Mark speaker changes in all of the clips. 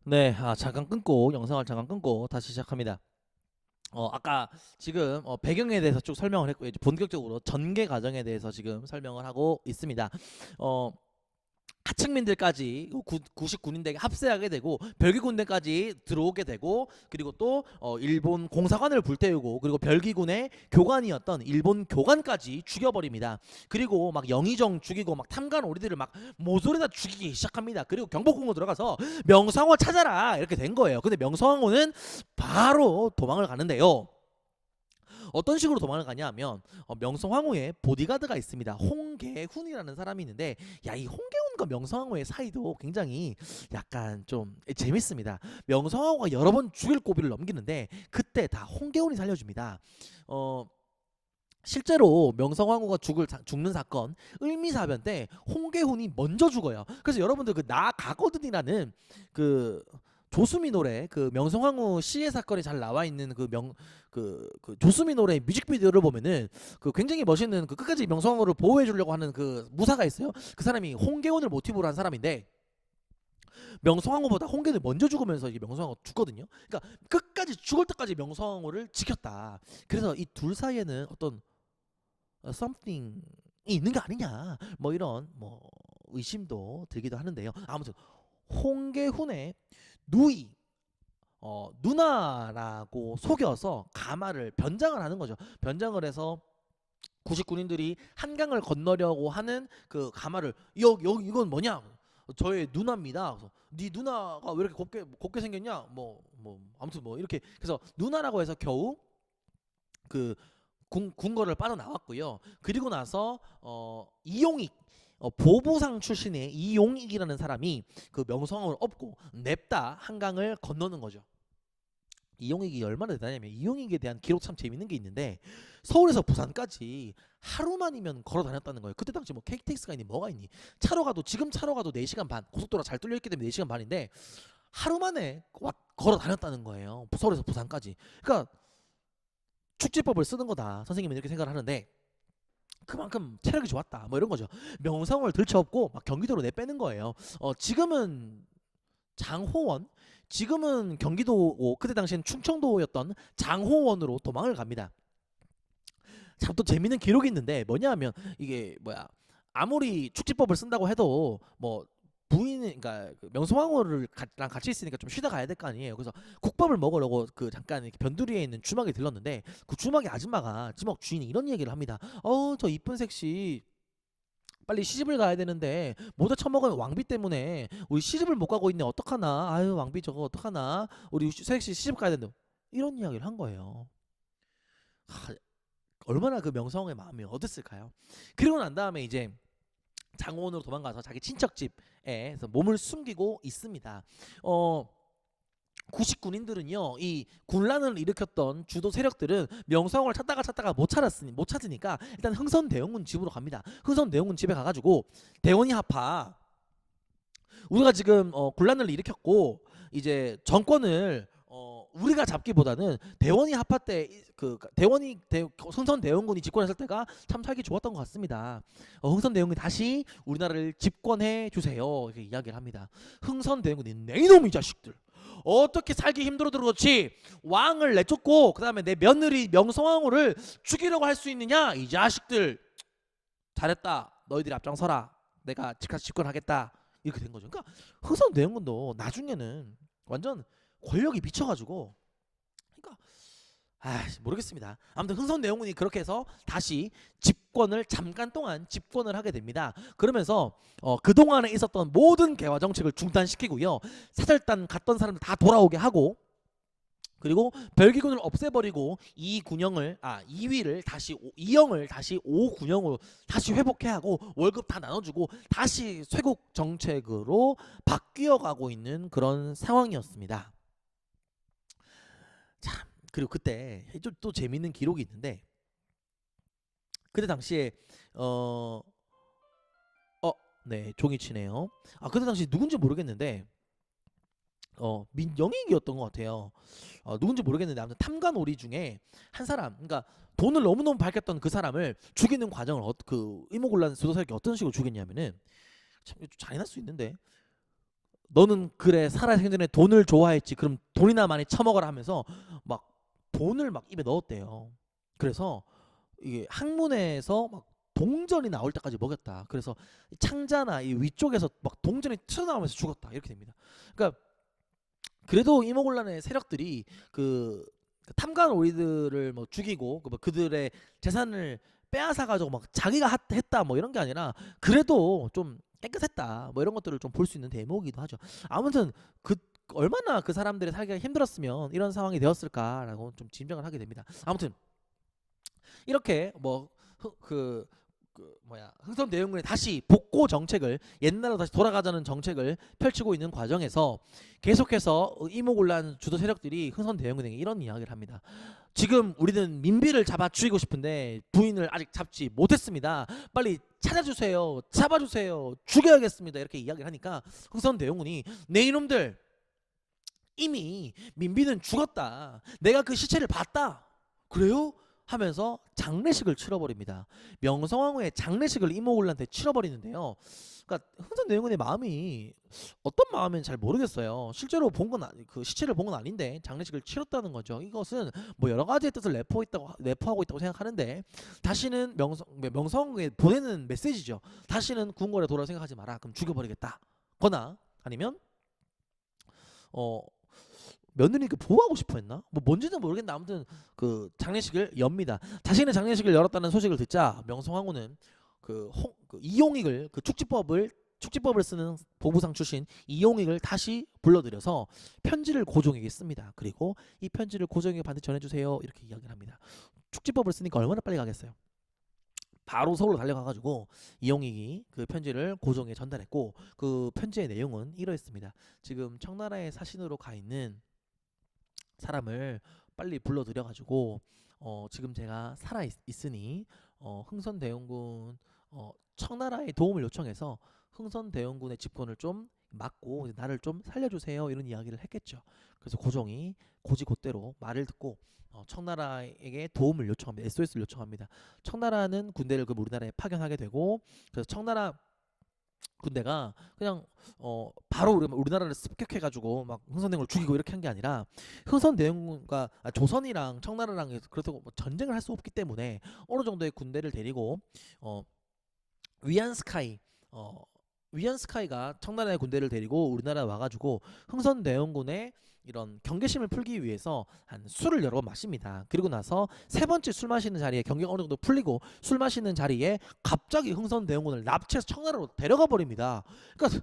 Speaker 1: 네, 잠깐 끊고 영상을 잠깐 끊고 다시 시작합니다. 아까 지금 배경에 대해서 쭉 설명을 했고 이제 본격적으로 전개 과정에 대해서 지금 설명을 하고 있습니다. 어, 하층민들까지 99인대에 합세하게 되고 별기군대까지 들어오게 되고 그리고 또 일본 공사관을 불태우고 그리고 별기군의 교관이었던 일본 교관까지 죽여버립니다. 그리고 막 영의정 죽이고 막 탐관 오리들을 막 모조리 다 죽이기 시작합니다. 그리고 경복궁으로 들어가서 명성황후 찾아라 이렇게 된 거예요. 근데 명성황후는 바로 도망을 가는데요. 어떤 식으로 도망을 가냐 하면 명성황후의 보디가드가 있습니다. 홍계훈이라는 사람이 있는데 이 홍계훈과 명성황후의 사이도 굉장히 약간 좀 재밌습니다. 명성황후가 여러 번 죽일 고비를 넘기는데 그때 다 홍계훈이 살려줍니다. 어 실제로 명성황후가 죽는 사건 을미사변 때 홍계훈이 먼저 죽어요. 그래서 여러분들 그 나 가거든이라는 그 조수미 노래 그 명성황후 시해 사건이 잘 나와 있는 그 조수미 노래 뮤직비디오를 보면은 그 굉장히 멋있는 그 끝까지 명성황후를 보호해 주려고 하는 그 무사가 있어요. 그 사람이 홍계훈을 모티브로 한 사람인데 명성황후보다 홍계훈이 먼저 죽으면서 이게 명성황후 죽거든요. 그러니까 끝까지 죽을 때까지 명성황후를 지켰다. 그래서 이 둘 사이에는 어떤 something이 있는 게 아니냐 뭐 이런 뭐 의심도 들기도 하는데요. 아무튼 홍계훈의 누이 누나라고 속여서 가마를 변장을 하는 거죠. 변장을 해서 99인들이 한강을 건너려고 하는 그 가마를 여기 이건 뭐냐? 저의 누나입니다. 그래서 네 누나가 왜 이렇게 곱게 생겼냐? 뭐 아무튼 뭐 이렇게 그래서 누나라고 해서 겨우 그 궁궐을 빠져나왔고요. 그리고 나서 이용익 보부상 출신의 이용익이라는 사람이 그 명성황후를 업고 냅다 한강을 건너는 거죠. 이용익이 얼마나 대단하냐면 이용익에 대한 기록 참 재밌는 게 있는데 서울에서 부산까지 하루만이면 걸어 다녔다는 거예요. 그때 당시 뭐 KTX가 있니 뭐가 있니 차로 가도 지금 차로 가도 4시간 반 고속도로가 잘 뚫려 있기 때문에 4시간 반인데 하루 만에 걸어 다녔다는 거예요. 서울에서 부산까지. 그러니까 축지법을 쓰는 거다. 선생님은 이렇게 생각을 하는데 그만큼 체력이 좋았다. 뭐 이런 거죠. 명성을 들쳐업고 막 경기도로 내빼는 거예요. 지금은 장호원, 지금은 경기도고 그때 당시엔 충청도였던 장호원으로 도망을 갑니다. 참 또 재밌는 기록이 있는데 뭐냐 하면 이게 뭐야 아무리 축지법을 쓴다고 해도 뭐 부인은 그러니까 그 명성황후를 랑 같이 있으니까 좀 쉬다 가야 될 거 아니에요. 그래서 국밥을 먹으려고 그 잠깐 이렇게 변두리에 있는 주막에 들렀는데 그 주막의 아줌마가 주막 주인이 이런 얘기를 합니다. 저 이쁜 색시 빨리 시집을 가야 되는데 모자 처먹은 왕비 때문에 우리 시집을 못 가고 있네 어떡하나 아유 왕비 저거 어떡하나 우리 색시 시집 가야 된다 이런 이야기를 한 거예요. 하, 얼마나 그 명성황후의 마음이 어땠을까요? 그리고 난 다음에 이제 장호원으로 도망가서 자기 친척 집에 몸을 숨기고 있습니다. 99인들은요 이 군란을 일으켰던 주도 세력들은 명성황후를 찾다가 못 찾으니까 일단 흥선대원군 집으로 갑니다. 흥선대원군 집에 가가지고 대원이 합파 우리가 지금 군란을 일으켰고 이제 정권을 우리가 잡기보다는 대원이 합파 때 그 흥선대원군이 집권했을 때가 참 살기 좋았던 것 같습니다. 흥선대원군이 다시 우리나라를 집권해 주세요. 이렇게 이야기를 합니다. 흥선대원군이 내 이놈 이 자식들 어떻게 살기 힘들어도 그렇지 왕을 내쫓고 그 다음에 내 며느리 명성황후를 죽이려고 할 수 있느냐 이 자식들 잘했다 너희들이 앞장서라 내가 즉각 집권하겠다 이렇게 된 거죠. 그러니까 흥선대원군도 나중에는 완전 권력이 미쳐가지고 그러니까 모르겠습니다. 아무튼 흥선대원군이 그렇게 해서 다시 집권을 잠깐 동안 집권을 하게 됩니다. 그러면서 그동안에 있었던 모든 개화 정책을 중단시키고요. 사절단 갔던 사람들 다 돌아오게 하고 그리고 별기군을 없애버리고 이위를 다시 이영을 다시 오군영으로 다시 회복해 하고 월급 다 나눠주고 다시 쇄국 정책으로 바뀌어가고 있는 그런 상황이었습니다. 자, 그리고 그때 또 재밌는 기록이 있는데 그때 당시에 어, 네 종이 치네요. 그때 당시 누군지 모르겠는데 민영익이었던 것 같아요. 누군지 모르겠는데 아무튼 탐관오리 중에 한 사람, 그러니까 돈을 너무너무 밝혔던 그 사람을 죽이는 과정을 그 이모곤란 수도사에게 어떤 식으로 죽였냐면은 참 잔인할 수 있는데 너는 그래 살아생전에 돈을 좋아했지. 그럼 돈이나 많이 처먹어라 하면서 막 돈을 막 입에 넣었대요. 그래서 이게 항문에서 막 동전이 나올 때까지 먹였다. 그래서 창자나 이 위쪽에서 막 동전이 튀어나오면서 죽었다. 이렇게 됩니다. 그러니까 그래도 이모곤란의 세력들이 그 탐관 오리들을 뭐 죽이고 뭐 그들의 재산을 빼앗아 가지고 막 자기가 했다 뭐 이런 게 아니라 그래도 좀 깨끗했다 뭐 이런 것들을 좀 볼 수 있는 대목이기도 하죠. 아무튼 그 얼마나 그 사람들이 살기가 힘들었으면 이런 상황이 되었을까라고 좀 짐작을 하게 됩니다. 아무튼 이렇게 뭐 흥선대원군이 다시 복고 정책을 옛날로 다시 돌아가자는 정책을 펼치고 있는 과정에서 계속해서 이모곤란 주도 세력들이 흥선대원군에게 이런 이야기를 합니다. 지금 우리는 민비를 잡아 죽이고 싶은데 부인을 아직 잡지 못했습니다. 빨리 찾아주세요. 잡아주세요. 죽여야겠습니다. 이렇게 이야기를 하니까 흥선대원군이 네 이놈들 이미 민비는 죽었다. 내가 그 시체를 봤다. 그래요? 하면서 장례식을 치러버립니다. 명성황후의 장례식을 이모곤란한테 치러버리는데요. 그러니까 흥선대원군의 마음이 어떤 마음인지 잘 모르겠어요. 실제로 본 건 그 시체를 본 건 아닌데 장례식을 치렀다는 거죠. 이것은 뭐 여러 가지의 뜻을 내포하고 있다고 생각하는데 다시는 명성황후에 보내는 메시지죠. 다시는 궁궐에 돌아올 생각하지 마라. 그럼 죽여버리겠다. 거나 아니면 며느리가 보호하고 싶어 했나? 뭐 뭔지는 모르겠는데 아무튼 그 장례식을 엽니다. 자신의 장례식을 열었다는 소식을 듣자 명성황후는 그 이용익을 그 축지법을 쓰는 보부상 출신 이용익을 다시 불러들여서 편지를 고종에게 씁니다. 그리고 이 편지를 고종에게 반드시 전해주세요. 이렇게 이야기를 합니다. 축지법을 쓰니까 얼마나 빨리 가겠어요. 바로 서울로 달려가가지고 이용익이 그 편지를 고종에 전달했고 그 편지의 내용은 이러했습니다. 지금 청나라의 사신으로 가 있는 사람을 빨리 불러들여가지고 지금 제가 살아 있으니 흥선대원군 청나라의 도움을 요청해서 흥선대원군의 집권을 좀 막고 나를 좀 살려주세요 이런 이야기를 했겠죠. 그래서 고종이 고지곧대로 말을 듣고 청나라에게 도움을 요청합니다. SOS를 요청합니다. 청나라는 군대를 그 우리나라에 파견하게 되고 그래서 청나라 군대가 그냥 바로 우리나라를 습격해가지고 막 흥선대원을 죽이고 이렇게 한 게 아니라 흥선대원군과 조선이랑 청나라랑 그렇다고 뭐 전쟁을 할 수 없기 때문에 어느 정도의 군대를 데리고 위안스카이 위안스카이가 청나라의 군대를 데리고 우리나라에 와가지고 흥선대원군의 이런 경계심을 풀기 위해서 한 술을 여러 번 마십니다. 그리고 나서 세 번째 술 마시는 자리에 경계가 어느 정도 풀리고 술 마시는 자리에 갑자기 흥선대원군을 납치해서 청나라로 데려가 버립니다. 그러니까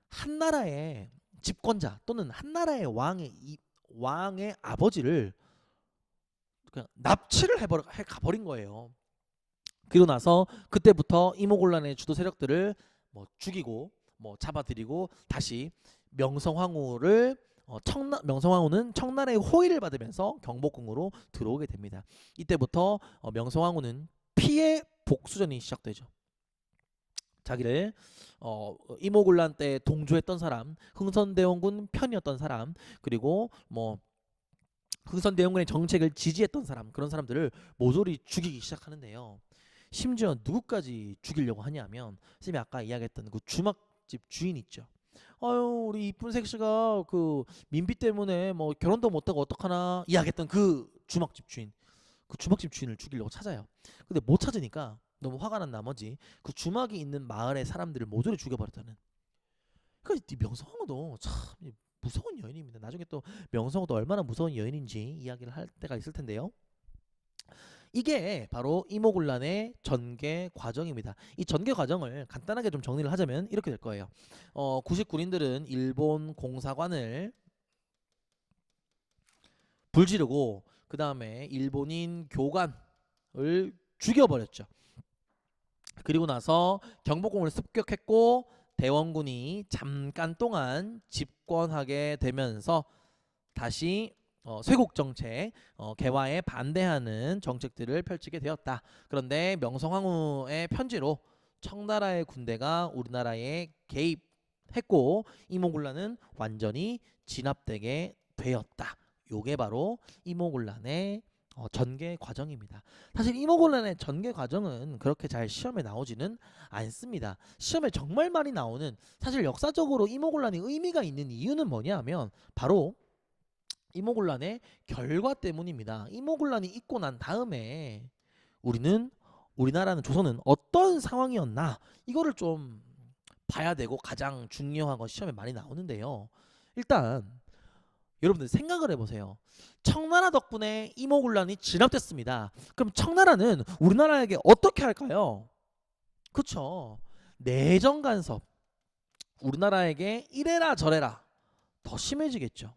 Speaker 1: 한 나라의 집권자 또는 한 나라의 왕의 아버지를 그냥 납치를 해버린 거예요. 그리고 나서 그때부터 이모곤란의 주도 세력들을 뭐 죽이고 뭐 잡아들이고 다시 명성황후를 명성황후는 청나라의 호의를 받으면서 경복궁으로 들어오게 됩니다. 이때부터 명성황후는 피해 복수전이 시작되죠. 자기를 이모곤란 때 동조했던 사람, 흥선대원군 편이었던 사람, 그리고 뭐 흥선대원군의 정책을 지지했던 사람, 그런 사람들을 모조리 죽이기 시작하는데요. 심지어 누구까지 죽이려고 하냐면 쌤이 아까 이야기했던 그 주막집 주인 있죠. 아유 우리 이쁜 색시가 그 민비 때문에 뭐 결혼도 못하고 어떡하나 이야기했던 그 주막집 주인, 그 주막집 주인을 죽이려고 찾아요. 근데 못 찾으니까 너무 화가 난 나머지 그 주막이 있는 마을의 사람들을 모조리 죽여버렸다는. 그러니까 이 명성황후도 참 무서운 여인입니다. 나중에 또 명성황후도 얼마나 무서운 여인인지 이야기를 할 때가 있을 텐데요. 이게 바로 이모곤란의 전개 과정입니다. 이 전개 과정을 간단하게 좀 정리를 하자면 이렇게 될 거예요. 구식군인들은 일본 공사관을 불지르고 그 다음에 일본인 교관을 죽여버렸죠. 그리고 나서 경복궁을 습격했고 대원군이 잠깐 동안 집권하게 되면서 다시 쇄국 정책, 개화에 반대하는 정책들을 펼치게 되었다. 그런데 명성황후의 편지로 청나라의 군대가 우리나라에 개입했고 이모곤란은 완전히 진압되게 되었다. 요게 바로 이모곤란의 전개 과정입니다. 사실 이모곤란의 전개 과정은 그렇게 잘 시험에 나오지는 않습니다. 시험에 정말 많이 나오는, 사실 역사적으로 이모곤란이 의미가 있는 이유는 뭐냐면 바로 이모곤란의 결과 때문입니다. 이모곤란이 있고 난 다음에 우리나라는 조선은 어떤 상황이었나, 이거를 좀 봐야 되고 가장 중요한 건 시험에 많이 나오는데요. 일단 여러분들 생각을 해보세요. 청나라 덕분에 이모군란이 진압됐습니다. 그럼 청나라는 우리나라에게 어떻게 할까요? 그쵸? 내정 간섭. 우리나라에게 이래라 저래라 더 심해지겠죠.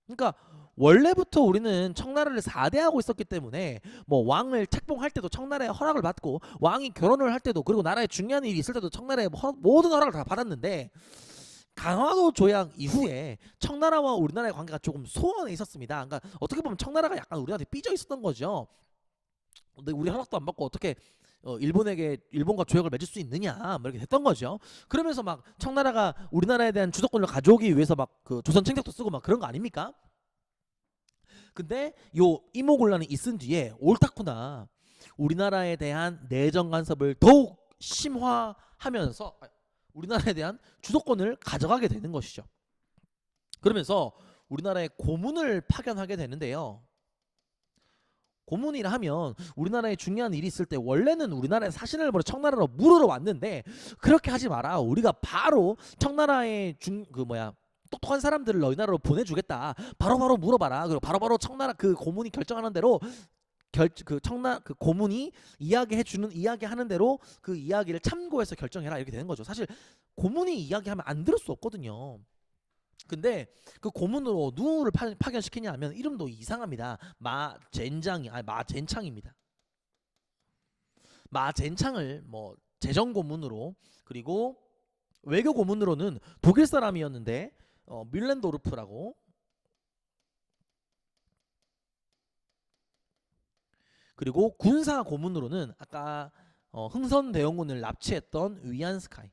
Speaker 1: 그러니까 원래부터 우리는 청나라를 4대하고 있었기 때문에 뭐 왕을 책봉할 때도 청나라의 허락을 받고, 왕이 결혼을 할 때도, 그리고 나라에 중요한 일이 있을 때도 청나라의 모든 허락을 다 받았는데, 강화도 조약 이후에 청나라와 우리나라의 관계가 조금 소원해 있었습니다. 그러니까 어떻게 보면 청나라가 약간 우리한테 삐져 있었던 거죠. 근데 우리 허락도 안 받고 어떻게 일본과 조약을 맺을 수 있느냐, 뭐 이렇게 됐던 거죠. 그러면서 막 청나라가 우리나라에 대한 주도권을 가져오기 위해서 막 그 조선 책략도 쓰고 막 그런 거 아닙니까? 근데 요 이모곤란이 있은 뒤에 옳다구나, 우리나라에 대한 내정 간섭을 더욱 심화하면서 우리나라에 대한 주도권을 가져가게 되는 것이죠. 그러면서 우리나라에 고문을 파견하게 되는데요. 고문이라 하면 우리나라에 중요한 일이 있을 때 원래는 우리나라에 사신을 벌여 청나라로 물으러 왔는데, 그렇게 하지 마라, 우리가 바로 청나라의 똑똑한 사람들을 너희 나라로 보내주겠다, 바로바로 물어봐라, 그리고 바로바로 청나라 그 고문이 결정하는 대로 그 고문이 이야기하는 대로 그 이야기를 참고해서 결정해라, 이렇게 되는 거죠. 사실 고문이 이야기하면 안 들을 수 없거든요. 근데 그 고문으로 누구를 파견시키냐 하면 이름도 이상합니다. 마젠창입니다. 마젠창을 뭐 재정 고문으로, 그리고 외교 고문으로는 독일 사람이었는데 뮬렌도르프라고, 그리고 군사 고문으로는 아까 흥선대원군을 납치했던 위안스카이.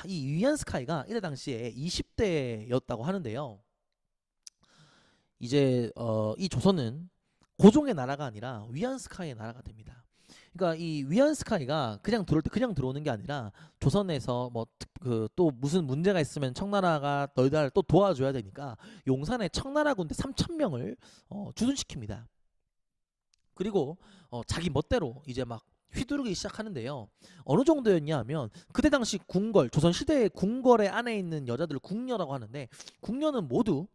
Speaker 1: 이 위안스카이가 이때 당시에 20대였다고 하는데요. 이제 이 조선은 고종의 나라가 아니라 위안스카이의 나라가 됩니다. 그러니까 이 위안스카이가 그냥 들어올 때 그냥 들어오는 게 아니라 조선에서 또 무슨 문제가 있으면 청나라가 너희들 또 도와줘야 되니까 용산에 청나라 군대 3,000명을 주둔시킵니다. 그리고 자기 멋대로 이제 막 휘두르기 시작하는데요. 어느 정도였냐 하면 그때 당시 궁궐, 조선시대의 궁궐의 안에 있는 여자들을 궁녀라고 하는데, 궁녀는 모두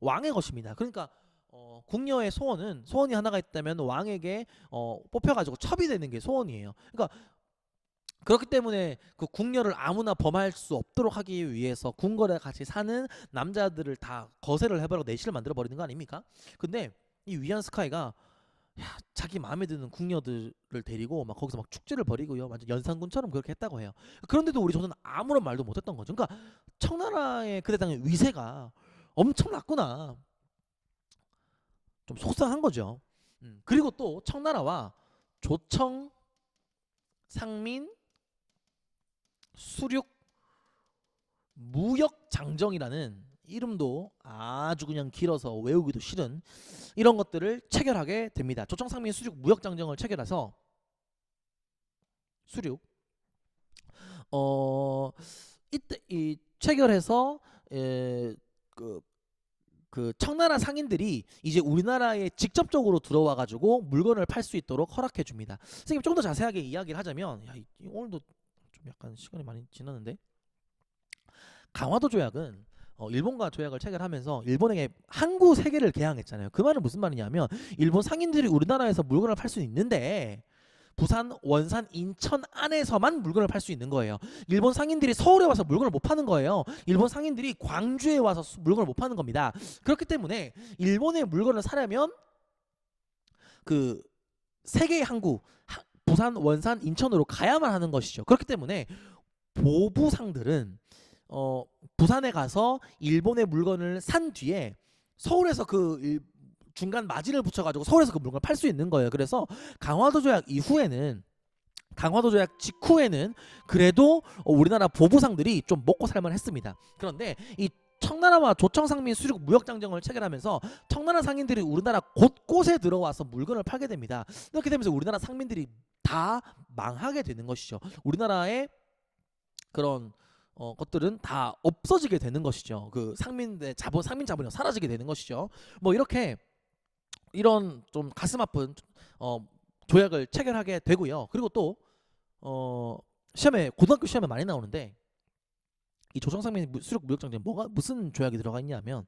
Speaker 1: 왕의 것입니다. 그러니까 궁녀의 소원이 하나가 있다면 왕에게 뽑혀가지고 첩이되는 게 소원이에요. 그러니까 그렇기 때문에 그 궁녀를 아무나 범할 수 없도록 하기 위해서 궁궐에 같이 사는 남자들을 다 거세를 해버리고 내시를 만들어 버리는 거 아닙니까? 근데 이 위안스카이가 자기 마음에 드는 궁녀들을 데리고 막 거기서 막 축제를 벌이고요, 완전 연산군처럼 그렇게 했다고 해요. 그런데도 우리 조선은 아무런 말도 못했던 거죠. 그러니까 청나라의 그때 당의 위세가 엄청났구나, 좀 속상한 거죠. 그리고 또 청나라와 조청, 상민, 수륙, 무역장정이라는 이름도 아주 그냥 길어서 외우기도 싫은 이런 것들을 체결하게 됩니다. 조청, 상민, 수륙, 무역장정을 체결해서 이때 이 체결해서 그 청나라 상인들이 이제 우리나라에 직접적으로 들어와 가지고 물건을 팔 수 있도록 허락해 줍니다. 선생님 좀 더 자세하게 이야기를 하자면, 오늘도 좀 약간 시간이 많이 지났는데, 강화도 조약은 일본과 조약을 체결하면서 일본에게 항구 3개를 개항했잖아요. 그 말은 무슨 말이냐면 일본 상인들이 우리나라에서 물건을 팔 수 있는데 부산, 원산, 인천 안에서만 물건을 팔 수 있는 거예요. 일본 상인들이 서울에 와서 물건을 못 파는 거예요. 일본 상인들이 광주에 와서 물건을 못 파는 겁니다. 그렇기 때문에 일본의 물건을 사려면 그 3개의 항구, 부산, 원산, 인천으로 가야만 하는 것이죠. 그렇기 때문에 보부상들은 부산에 가서 일본의 물건을 산 뒤에 서울에서 중간 마진을 붙여가지고 서울에서 그 물건을 팔 수 있는 거예요. 그래서 강화도 조약 직후에는 그래도 우리나라 보부상들이 좀 먹고 살만 했습니다. 그런데 이 청나라와 조청상민 수륙 무역장정을 체결하면서 청나라 상인들이 우리나라 곳곳에 들어와서 물건을 팔게 됩니다. 이렇게 되면서 우리나라 상민들이 다 망하게 되는 것이죠. 우리나라의 그런 것들은 다 없어지게 되는 것이죠. 그 상민의 자본, 상민 자본이 사라지게 되는 것이죠. 뭐 이렇게 이런 좀 가슴 아픈 조약을 체결하게 되고요. 그리고 또 시험에 고등학교 시험에 많이 나오는데 이 조선상민 수륙 무역장전 뭐가 무슨 조약이 들어가 있냐면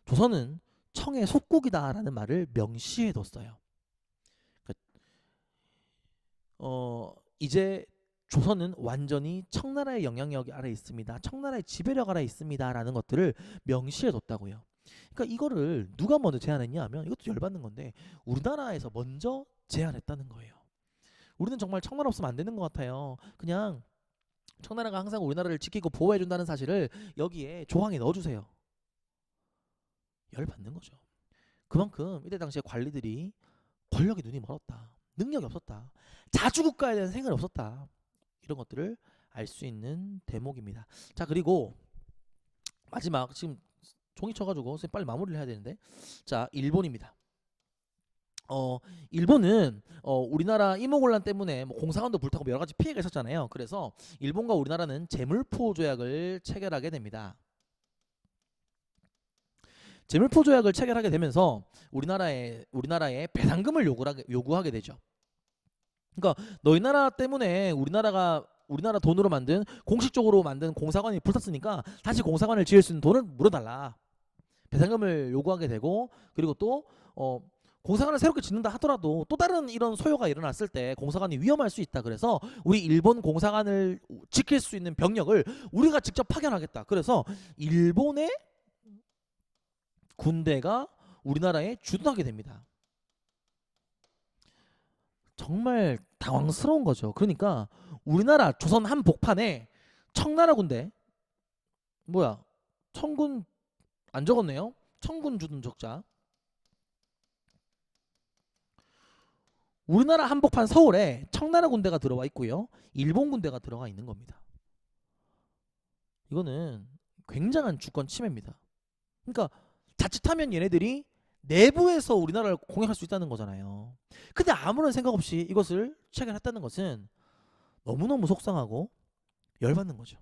Speaker 1: 조선은 청의 속국이다라는 말을 명시해 뒀어요. 이제 조선은 완전히 청나라의 영향력 아래 있습니다. 청나라의 지배력 아래 있습니다라는 것들을 명시해 뒀다고요. 그러니까 이거를 누가 먼저 제안했냐 하면 이것도 열받는 건데 우리나라에서 먼저 제안했다는 거예요. 우리는 정말 청나라 없으면 안 되는 것 같아요. 그냥 청나라가 항상 우리나라를 지키고 보호해 준다는 사실을 여기에 조항에 넣어주세요. 열받는 거죠. 그만큼 이때 당시에 관리들이 권력에 눈이 멀었다. 능력이 없었다. 자주국가에 대한 생각이 없었다. 이런 것들을 알 수 있는 대목입니다. 자, 그리고 마지막 지금 종이 쳐가지고 선생님 빨리 마무리를 해야 되는데 자, 일본입니다. 일본은 우리나라 이모곤란 때문에 뭐 공사관도 불타고 여러 가지 피해가 있었잖아요. 그래서 일본과 우리나라는 재물포 조약을 체결하게 됩니다. 재물포 조약을 체결하게 되면서 우리나라에 배상금을 요구하게 되죠. 그러니까 너희 나라 때문에 우리나라 돈으로 만든 공식적으로 만든 공사관이 불탔으니까 다시 공사관을 지을 수 있는 돈을 물어달라. 배상금을 요구하게 되고 그리고 또 공사관을 새롭게 짓는다 하더라도 또 다른 이런 소요가 일어났을 때 공사관이 위험할 수 있다. 그래서 우리 일본 공사관을 지킬 수 있는 병력을 우리가 직접 파견하겠다. 그래서 일본의 군대가 우리나라에 주둔하게 됩니다. 정말 당황스러운 거죠. 그러니까 우리나라 조선 한복판에 청나라 군대 뭐야 청군 안 적었네요. 청군 주둔 적자. 우리나라 한복판 서울에 청나라 군대가 들어와 있고요. 일본 군대가 들어가 있는 겁니다. 이거는 굉장한 주권 침해입니다. 그러니까 자칫하면 얘네들이 내부에서 우리나라를 공격할 수 있다는 거잖아요. 근데 아무런 생각 없이 이것을 체결했다는 것은 너무너무 속상하고 열받는 거죠.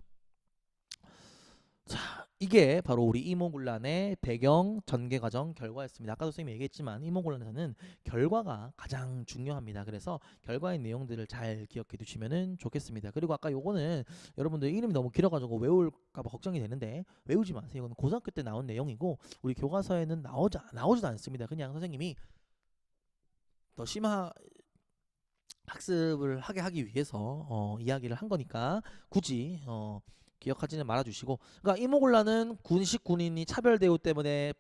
Speaker 1: 자, 이게 바로 우리 이모군란의 배경, 전개 과정, 결과였습니다. 아까도 선생님이 얘기했지만 이모군란에서는 결과가 가장 중요합니다. 그래서 결과의 내용들을 잘 기억해 두시면 좋겠습니다. 그리고 아까 요거는 여러분들 이름이 너무 길어가지고 외울까봐 걱정이 되는데 외우지 마세요. 이건 고등학교 때 나온 내용이고 우리 교과서에는 나오지도 않습니다. 그냥 선생님이 더 심화 학습을 하기 위해서 이야기를 한 거니까 굳이 기억하지는 말아주시고, 그러니까 이모곤란은 군식 군인이 차별 대우 때문에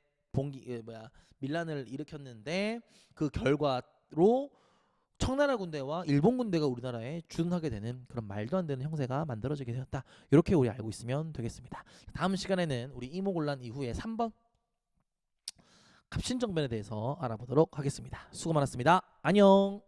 Speaker 1: 밀란을 일으켰는데 그 결과로 청나라 군대와 일본 군대가 우리나라에 주둔하게 되는 그런 말도 안 되는 형세가 만들어지게 되었다. 이렇게 우리 알고 있으면 되겠습니다. 다음 시간에는 우리 이모곤란 이후에 3번 갑신정변에 대해서 알아보도록 하겠습니다. 수고 많았습니다. 안녕.